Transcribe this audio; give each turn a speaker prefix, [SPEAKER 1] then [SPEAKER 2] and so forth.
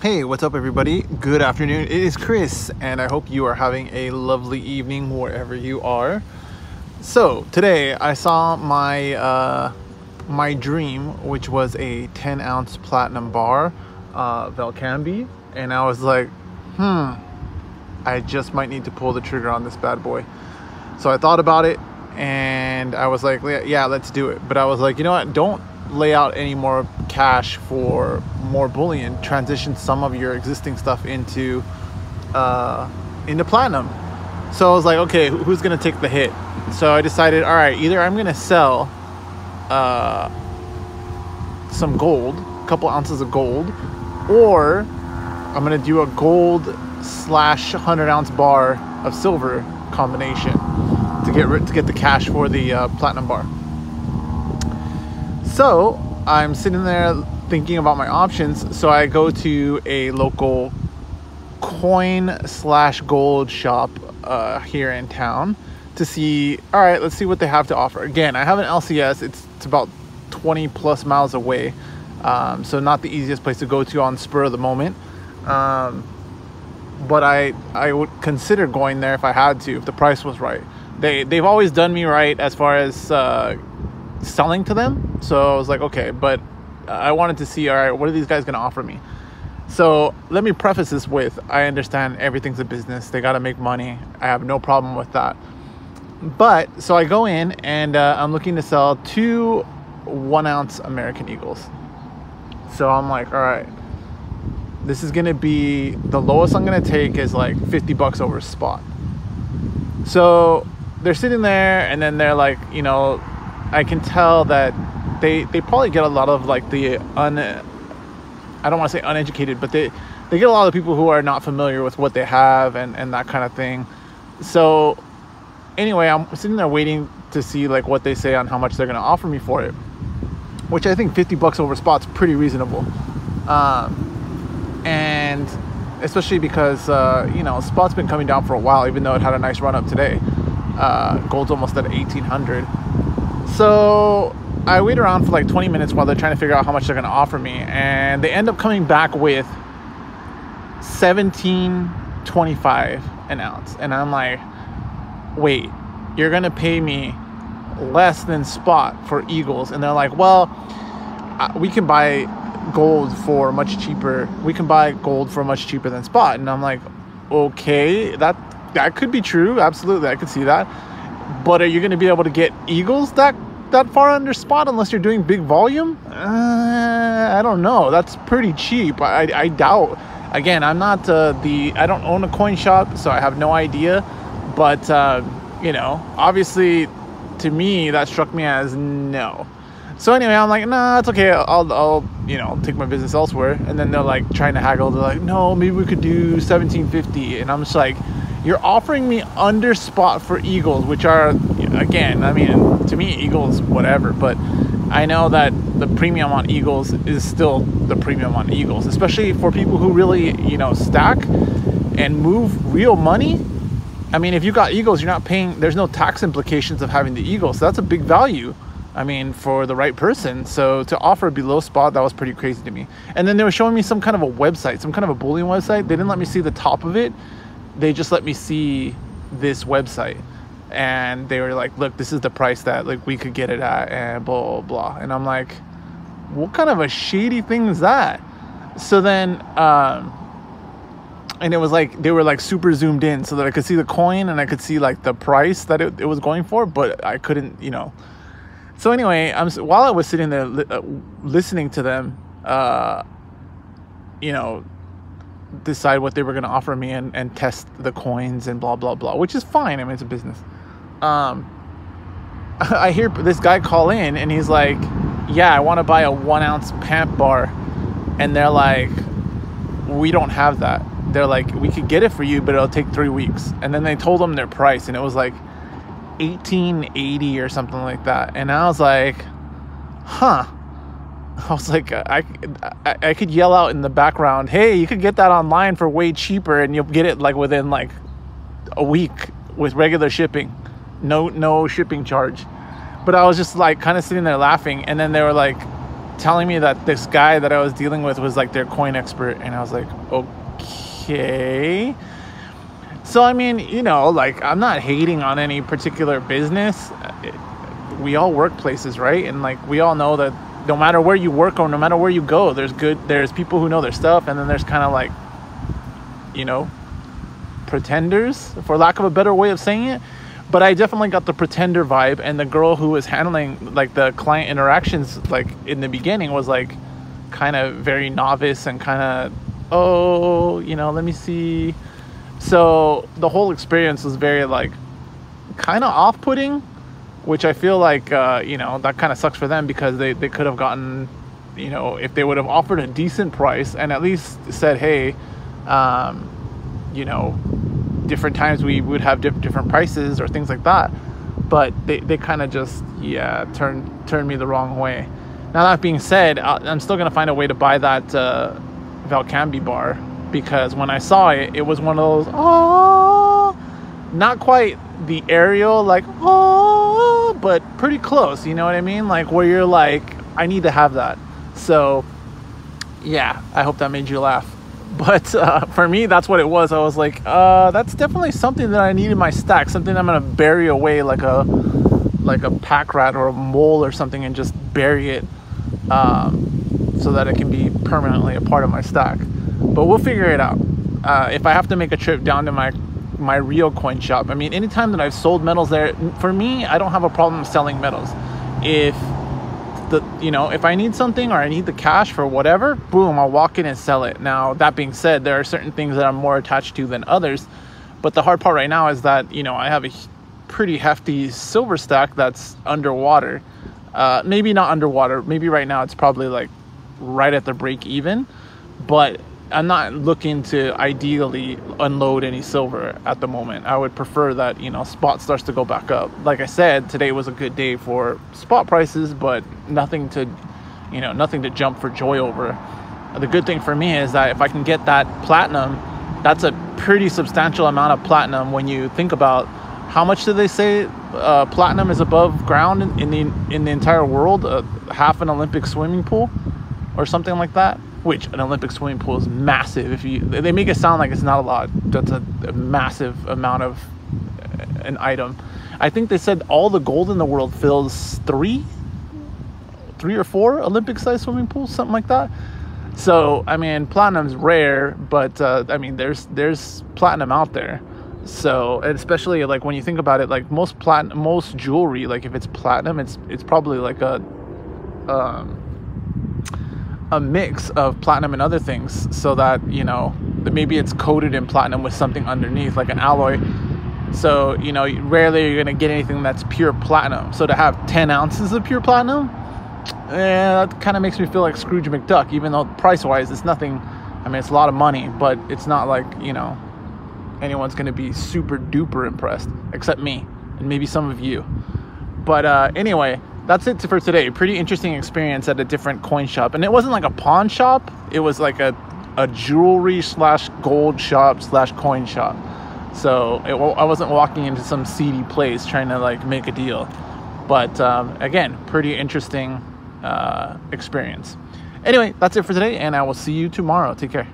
[SPEAKER 1] Hey, what's up everybody? Good afternoon. It is Chris and I hope you are having a lovely evening wherever you are. So today I saw my dream, which was a 10-ounce platinum bar, Velcambi, and I was like, I just might need to pull the trigger on this bad boy. So I thought about it and I was like, yeah, let's do it. But I was like, you know what? Don't lay out any more cash for more bullion. Transition some of your existing stuff into platinum. So I was like, okay, who's gonna take the hit? So I decided, all right, either I'm gonna sell some gold, a couple ounces of gold, or I'm gonna do a gold / 100-ounce bar of silver combination to get the cash for the platinum bar. So I'm sitting there thinking about my options. So I go to a local coin / gold shop here in town to see, all right, let's see what they have to offer. Again, I have an LCS. It's about 20 plus miles away. So not the easiest place to go to on spur of the moment. But I would consider going there if I had to, if the price was right. They've always done me right as far as selling to them. So I was like, okay, but I wanted to see, all right, what are these guys going to offer me? So let me preface this with, I understand everything's a business. They got to make money. I have no problem with that. But so I go in and I'm looking to sell 2 1-ounce American Eagles. So I'm like, all right, this is going to be, the lowest I'm going to take is like $50 over spot. So they're sitting there and then they're like, you know, I can tell that they probably get a lot of like I don't want to say uneducated, but they get a lot of people who are not familiar with what they have and that kind of thing. So anyway, I'm sitting there waiting to see like what they say on how much they're going to offer me for it, which I think $50 over spot's pretty reasonable. And especially because, you know, spot's been coming down for a while, even though it had a nice run up today. Gold's almost at 1,800. So I wait around for like 20 minutes while they're trying to figure out how much they're going to offer me. And they end up coming back with $17.25 an ounce. And I'm like, wait, you're going to pay me less than spot for Eagles? And they're like, well, we can buy gold for much cheaper. We can buy gold for much cheaper than spot. And I'm like, okay, that could be true. Absolutely, I could see that. But are you going to be able to get Eagles that far under spot unless you're doing big volume? I don't know. That's pretty cheap. I doubt. Again, I'm not I don't own a coin shop, so I have no idea. But you know, obviously, to me, that struck me as no. So anyway, I'm like, nah, it's okay. I'll you know, take my business elsewhere. And then they're like trying to haggle. They're like, no, maybe we could do $17.50. And I'm just like, you're offering me under spot for Eagles, which are, again, I mean, to me, Eagles, whatever. But I know that the premium on Eagles is still the premium on Eagles, especially for people who really, you know, stack and move real money. I mean, if you got Eagles, you're not paying, there's no tax implications of having the Eagles. So that's a big value, I mean, for the right person. So to offer below spot, that was pretty crazy to me. And then they were showing me some kind of a website, some kind of a bullion website. They didn't let me see the top of it. They just let me see this website, and they were like, look, this is the price that like we could get it at, and blah, blah, blah. And I'm like, what kind of a shady thing is that? So then, and it was like, they were like super zoomed in so that I could see the coin and I could see like the price that it was going for, but I couldn't, you know. So anyway, while I was sitting there listening to them, you know, decide what they were going to offer me and test the coins and blah, blah, blah, which is fine. I mean, it's a business. I hear this guy call in and he's like, yeah, I want to buy a 1-ounce pamp bar. And they're like, we don't have that. They're like, we could get it for you, but it'll take 3 weeks. And then they told them their price and it was like $18.80 or something like that. And I was like, huh. I was like, I could yell out in the background, hey, you could get that online for way cheaper and you'll get it like within like a week with regular shipping, no shipping charge. But I was just like kind of sitting there laughing, and then they were like, telling me that this guy that I was dealing with was like their coin expert, and I was like, okay. So I mean, you know, like, I'm not hating on any particular business. We all work places, right? And like, we all know that no matter where you work or no matter where you go, there's people who know their stuff, and then there's kind of like, you know, pretenders, for lack of a better way of saying it. But I definitely got the pretender vibe, and the girl who was handling like the client interactions, like in the beginning, was like kind of very novice and kind of, oh, you know, let me see. So the whole experience was very like kind of off-putting, which I feel like, you know, that kind of sucks for them, because they could have gotten, you know, if they would have offered a decent price and at least said, hey, you know, different times we would have different prices or things like that. But they kind of just, yeah, turned me the wrong way. Now, that being said, I'm still going to find a way to buy that Valcambi bar, because when I saw it, it was one of those, oh, not quite the Ariel, like, oh, but pretty close, you know what I mean? Like, where you're like, I need to have that. So, yeah, I hope that made you laugh. But for me, that's what it was. I was like, that's definitely something that I need in my stack, something I'm gonna bury away like a pack rat or a mole or something, and just bury it so that it can be permanently a part of my stack. But we'll figure it out. If I have to make a trip down to my real coin shop, I mean, anytime that I've sold metals there, for me, I don't have a problem selling metals. If if I need something or I need the cash for whatever, boom, I'll walk in and sell it. Now, that being said, there are certain things that I'm more attached to than others. But the hard part right now is that, you know, I have a pretty hefty silver stack that's underwater. Maybe not underwater. Maybe right now it's probably like right at the break even. But I'm not looking to ideally unload any silver at the moment. I would prefer that, you know, spot starts to go back up. Like I said, today was a good day for spot prices, but nothing to jump for joy over. The good thing for me is that if I can get that platinum, that's a pretty substantial amount of platinum when you think about how much do they say platinum is above ground in the entire world, half an Olympic swimming pool or something like that. Which an Olympic swimming pool is massive. They make it sound like it's not a lot. That's a massive amount of an item. I think they said all the gold in the world fills three or four Olympic-sized swimming pools, something like that. So I mean, platinum's rare, but I mean, there's platinum out there. So, and especially like when you think about it, like most jewelry, like if it's platinum, it's probably like a mix of platinum and other things, so that, you know, maybe it's coated in platinum with something underneath, like an alloy. So, you know, rarely you're gonna get anything that's pure platinum. So to have 10 ounces of pure platinum, that kind of makes me feel like Scrooge McDuck, even though price wise it's nothing. I mean, it's a lot of money, but it's not like, you know, anyone's gonna be super duper impressed, except me and maybe some of you. But anyway, that's it for today. Pretty interesting experience at a different coin shop. And it wasn't like a pawn shop. It was like a jewelry / gold shop / coin shop. So I wasn't walking into some seedy place trying to like make a deal. But again, pretty interesting experience. Anyway, that's it for today, and I will see you tomorrow. Take care.